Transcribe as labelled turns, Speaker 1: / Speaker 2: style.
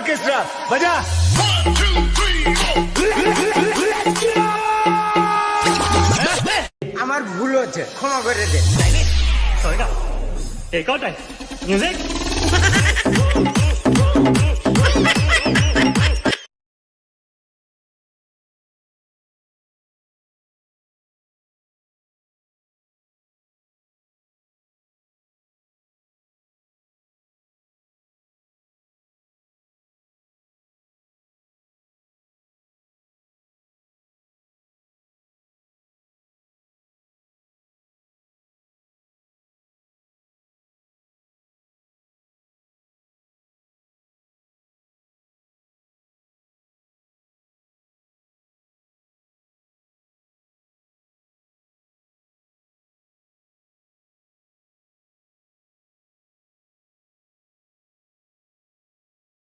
Speaker 1: Orchestra বাজা। আমার ভুল হচ্ছে, ক্ষমা করে দে।
Speaker 2: Take out time. Music.